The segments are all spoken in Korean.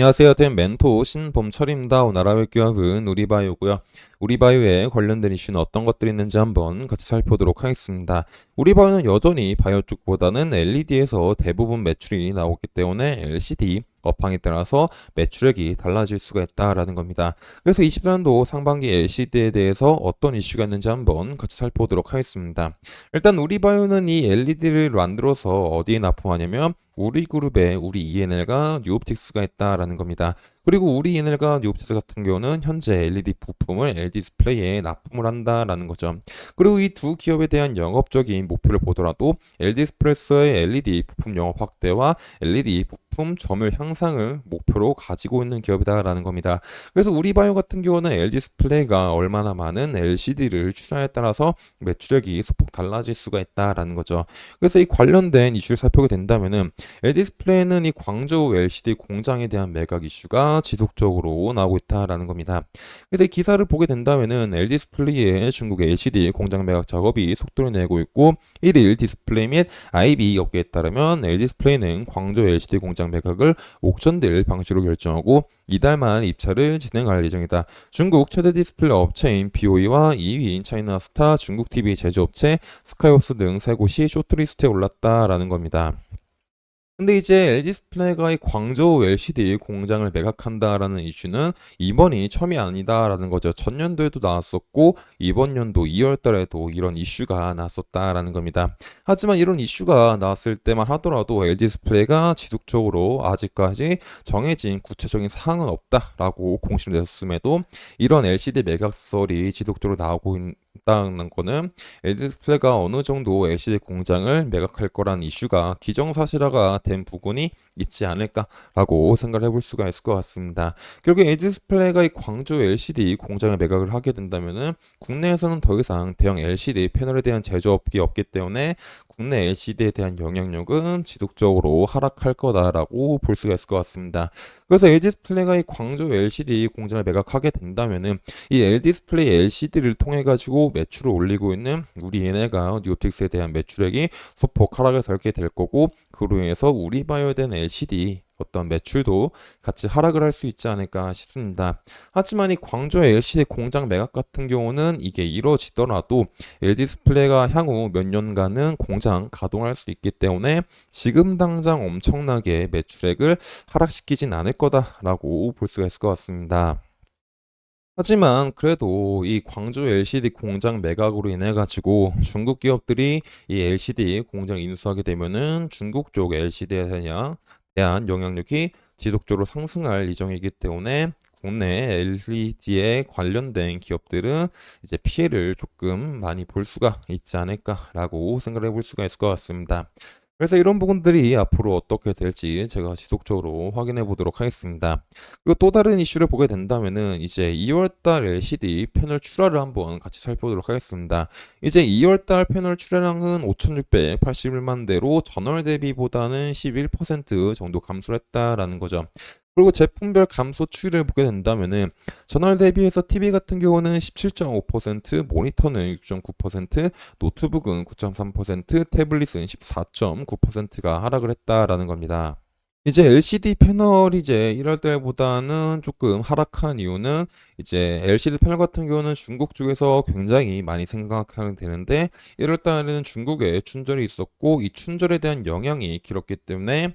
안녕하세요. 된 멘토 신범철입니다. 오늘 알아볼 기업은 우리바이오고요. 우리바이오에 관련된 이슈는 어떤 것들이 있는지 한번 같이 살펴보도록 하겠습니다. 우리바이오는 여전히 바이오 쪽보다는 LED에서 대부분 매출이 나오기 때문에 LCD 업황에 따라서 매출액이 달라질 수가 있다라는 겁니다. 그래서 24년도 상반기 LCD에 대해서 어떤 이슈가 있는지 한번 같이 살펴보도록 하겠습니다. 일단 우리바이오는 이 LED를 만들어서 어디에 납품하냐면 우리그룹에 우리 ENL과 뉴옵틱스가 있다라는 겁니다. 그리고 우리 ENL과 뉴옵틱스 같은 경우는 현재 LED 부품을 LD 디스플레이에 납품을 한다라는 거죠. 그리고 이 두 기업에 대한 영업적인 목표를 보더라도 LD 디스플레이의 LED 부품 영업 확대와 LED 부품 점유율 향상을 목표로 가지고 있는 기업이다라는 겁니다. 그래서 우리바이오 같은 경우는 LD 디스플레이가 얼마나 많은 LCD를 출하에 따라서 매출액이 소폭 달라질 수가 있다라는 거죠. 그래서 이 관련된 이슈를 살펴보게 된다면은 LG 디스플레이는 이 광저우 LCD 공장에 대한 매각 이슈가 지속적으로 나오고 있다라는 겁니다. 그래서 이 기사를 보게 된다면은 LG 디스플레이의 중국 LCD 공장 매각 작업이 속도를 내고 있고 1일 디스플레이 및 IB 업계에 따르면 LG 디스플레이는 광저우 LCD 공장 매각을 옥션될 방식으로 결정하고 이달만 입찰을 진행할 예정이다. 중국 최대 디스플레이 업체인 BOE와 2위인 차이나스타, 중국 TV 제조업체 스카이워스 등 세 곳이 쇼트리스트에 올랐다라는 겁니다. 근데 이제 LG 디스플레이가 이 광저우 LCD 공장을 매각한다라는 이슈는 이번이 처음이 아니다라는 거죠. 전년도에도 나왔었고 이번 연도 2월 달에도 이런 이슈가 나왔었다라는 겁니다. 하지만 이런 이슈가 나왔을 때만 하더라도 LG 디스플레이가 지속적으로 아직까지 정해진 구체적인 사항은 없다라고 공시를 냈음에도 이런 LCD 매각설이 지속적으로 나오고 있다는 거는 LG 디스플레이가 어느 정도 LCD 공장을 매각할 거란 이슈가 기정사실화가 된 부분이 있지 않을까라고 생각을 해볼 수가 있을 것 같습니다. 결국 LG 디스플레이가 이 광주 LCD 공장을 매각을 하게 된다면은 국내에서는 더 이상 대형 LCD 패널에 대한 제조업이 없기 때문에 국내 LCD에 대한 영향력은 지속적으로 하락할 거다라고 볼 수가 있을 것 같습니다. 그래서 LG 디스플레이가 이 광주 LCD 공장을 매각하게 된다면은 이 LG 디스플레이 LCD를 통해 가지고 매출을 올리고 있는 우리 얘네가 뉴옵틱스에 대한 매출액이 소폭 하락을 설게 될 거고 그로 인해서 우리바이오에 대한 LCD 어떤 매출도 같이 하락을 할 수 있지 않을까 싶습니다. 하지만 이 광저의 LCD 공장 매각 같은 경우는 이게 이루어지더라도 LG 디스플레이가 향후 몇 년간은 공장 가동할 수 있기 때문에 지금 당장 엄청나게 매출액을 하락시키진 않을 거다라고 볼 수가 있을 것 같습니다. 하지만 그래도 이 광주 LCD 공장 매각으로 인해 가지고 중국 기업들이 이 LCD 공장을 인수하게 되면은 중국 쪽 LCD에 대한 영향력이 지속적으로 상승할 예정이기 때문에 국내 LCD에 관련된 기업들은 이제 피해를 조금 많이 볼 수가 있지 않을까라고 생각해 볼 수가 있을 것 같습니다. 그래서 이런 부분들이 앞으로 어떻게 될지 제가 지속적으로 확인해 보도록 하겠습니다. 그리고 또 다른 이슈를 보게 된다면은 이제 2월달 LCD 패널 출하를 한번 같이 살펴보도록 하겠습니다. 이제 2월달 패널 출하량은 5,681만 대로 전월 대비보다는 11% 정도 감소를 했다라는 거죠. 그리고 제품별 감소 추이를 보게 된다면은 전월 대비해서 TV 같은 경우는 17.5%, 모니터는 6.9%, 노트북은 9.3%, 태블릿은 14.9%가 하락을 했다라는 겁니다. 이제 LCD 패널이 이제 1월 달보다는 조금 하락한 이유는 이제 LCD 패널 같은 경우는 중국 쪽에서 굉장히 많이 생각하게 되는데 1월 달에는 중국에 춘절이 있었고 이 춘절에 대한 영향이 길었기 때문에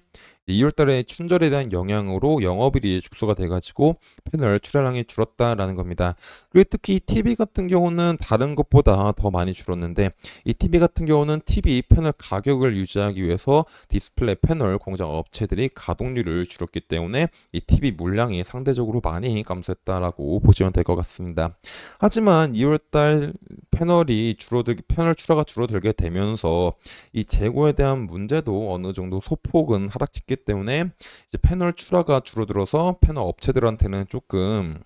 2월 달에 춘절에 대한 영향으로 영업일이 축소가 돼가지고 패널 출하량이 줄었다라는 겁니다. 그리고 특히 TV 같은 경우는 다른 것보다 더 많이 줄었는데 이 TV 같은 경우는 TV 패널 가격을 유지하기 위해서 디스플레이 패널 공장 업체들이 가동률을 줄였기 때문에 이 TV 물량이 상대적으로 많이 감소했다라고 보시면 될 것 같습니다. 하지만 2월달 패널 출하가 줄어들게 되면서 이 재고에 대한 문제도 어느 정도 소폭은 하락했기 때문에 이제 패널 출하가 줄어들어서 패널 업체들한테는 조금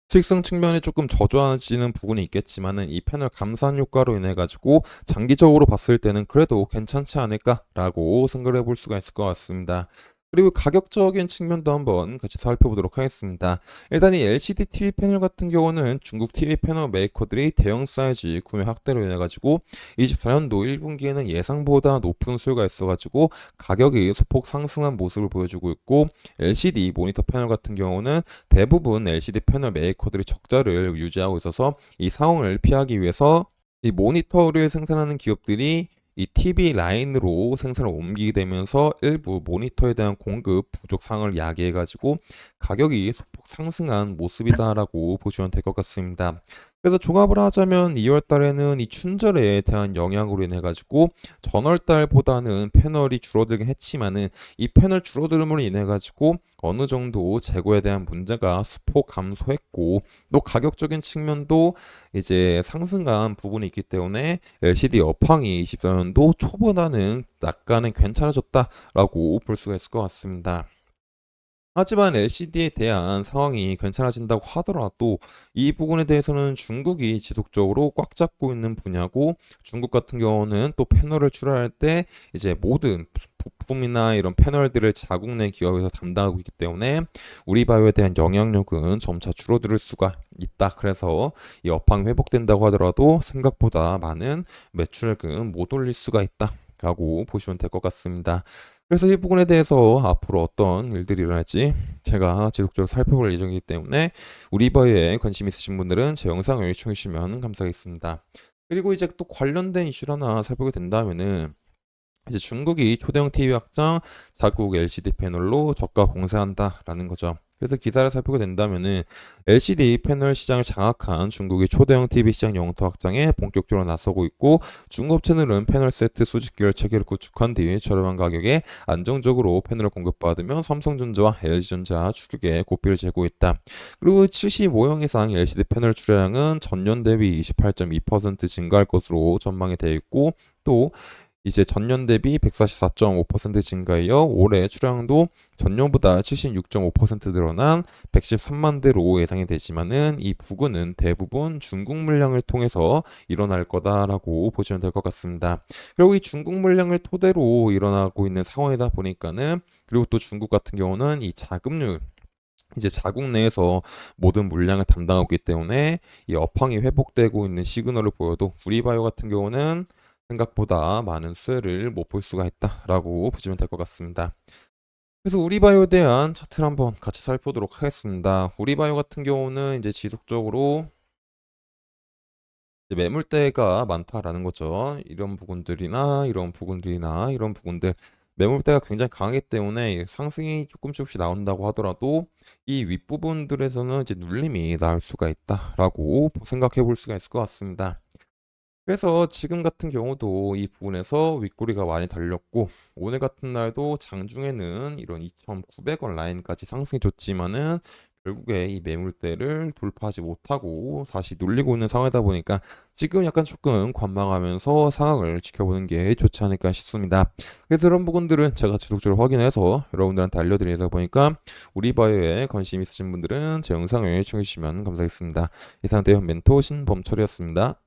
수익성 측면에 조금 저조해지는 부분이 있겠지만은 이 패널 감산 효과로 인해 가지고 장기적으로 봤을 때는 그래도 괜찮지 않을까라고 생각을 해볼 수가 있을 것 같습니다. 그리고 가격적인 측면도 한번 같이 살펴보도록 하겠습니다. 일단 이 LCD TV 패널 같은 경우는 중국 TV 패널 메이커들이 대형 사이즈 구매 확대로 인해 가지고 24년도 1분기에는 예상보다 높은 수요가 있어 가지고 가격이 소폭 상승한 모습을 보여주고 있고, LCD 모니터 패널 같은 경우는 대부분 LCD 패널 메이커들이 적자를 유지하고 있어서 이 상황을 피하기 위해서 이 모니터를 생산하는 기업들이 이 TV 라인으로 생산을 옮기게 되면서 일부 모니터에 대한 공급 부족 상황을 야기해 가지고 가격이 소폭 상승한 모습이다라고 보시면 될 것 같습니다. 그래서 종합을 하자면 2월 달에는 이 춘절에 대한 영향으로 인해 가지고 전월 달보다는 패널이 줄어들긴 했지만은 이 패널 줄어들음으로 인해 가지고 어느 정도 재고에 대한 문제가 수폭 감소했고, 또 가격적인 측면도 이제 상승한 부분이 있기 때문에 LCD 업황이 24년도 초보다는 약간은 괜찮아졌다라고 볼 수가 있을 것 같습니다. 하지만 LCD에 대한 상황이 괜찮아진다고 하더라도 이 부분에 대해서는 중국이 지속적으로 꽉 잡고 있는 분야고, 중국 같은 경우는 또 패널을 출하할 때 이제 모든 부품이나 이런 패널들을 자국 내 기업에서 담당하고 있기 때문에 우리바이오에 대한 영향력은 점차 줄어들 수가 있다. 그래서 이 업황이 회복된다고 하더라도 생각보다 많은 매출액은 못 올릴 수가 있다 라고 보시면 될 것 같습니다. 그래서 이 부분에 대해서 앞으로 어떤 일들이 일어날지 제가 지속적으로 살펴볼 예정이기 때문에 우리바이오에 관심 있으신 분들은 제 영상을 시청해 주시면 감사하겠습니다. 그리고 이제 또 관련된 이슈를 하나 살펴보게 된다면은 이제 중국이 초대형 TV 확장, 자국 LCD 패널로 저가 공세한다라는 거죠. 그래서 기사를 살펴보게 된다면은 LCD 패널 시장을 장악한 중국의 초대형 TV 시장 영토 확장에 본격적으로 나서고 있고, 중국 업체들은 패널 세트 수직 계열 체계를 구축한 뒤 저렴한 가격에 안정적으로 패널을 공급받으며 삼성전자와 LG전자 추격에 고삐를 재고 있다. 그리고 75형 이상 LCD 패널 출하량은 전년 대비 28.2% 증가할 것으로 전망이 되어 있고, 또 이제 전년 대비 144.5% 증가하여 올해 출하량도 전년보다 76.5% 늘어난 113만 대로 예상이 되지만은 이 부근은 대부분 중국 물량을 통해서 일어날 거다라고 보시면 될 것 같습니다. 그리고 이 중국 물량을 토대로 일어나고 있는 상황이다 보니까는, 그리고 또 중국 같은 경우는 이 자급률, 이제 자국 내에서 모든 물량을 담당하고 있기 때문에 이 업황이 회복되고 있는 시그널을 보여도 우리바이오 같은 경우는 생각보다 많은 수혜를 못 볼 수가 있다라고 보시면 될 것 같습니다. 그래서 우리바이오에 대한 차트를 한번 같이 살펴보도록 하겠습니다. 우리바이오 같은 경우는 이제 지속적으로 이제 매물대가 많다라는 거죠. 이런 부분들이나 이런 부분들이나 이런 부분들, 매물대가 굉장히 강하기 때문에 상승이 조금씩 나온다고 하더라도 이 윗부분들에서는 이제 눌림이 나올 수가 있다라고 생각해 볼 수가 있을 것 같습니다. 그래서 지금 같은 경우도 이 부분에서 윗꼬리가 많이 달렸고, 오늘 같은 날도 장중에는 이런 2,900원 라인까지 상승이 줬지만은 결국에 이 매물대를 돌파하지 못하고 다시 눌리고 있는 상황이다 보니까 지금 약간 조금 관망하면서 상황을 지켜보는 게 좋지 않을까 싶습니다. 그래서 이런 부분들은 제가 지속적으로 확인해서 여러분들한테 알려드리다 보니까 우리바이오에 관심 있으신 분들은 제 영상을 시청해 주시면 감사하겠습니다. 이상 대형 멘토 신범철이었습니다.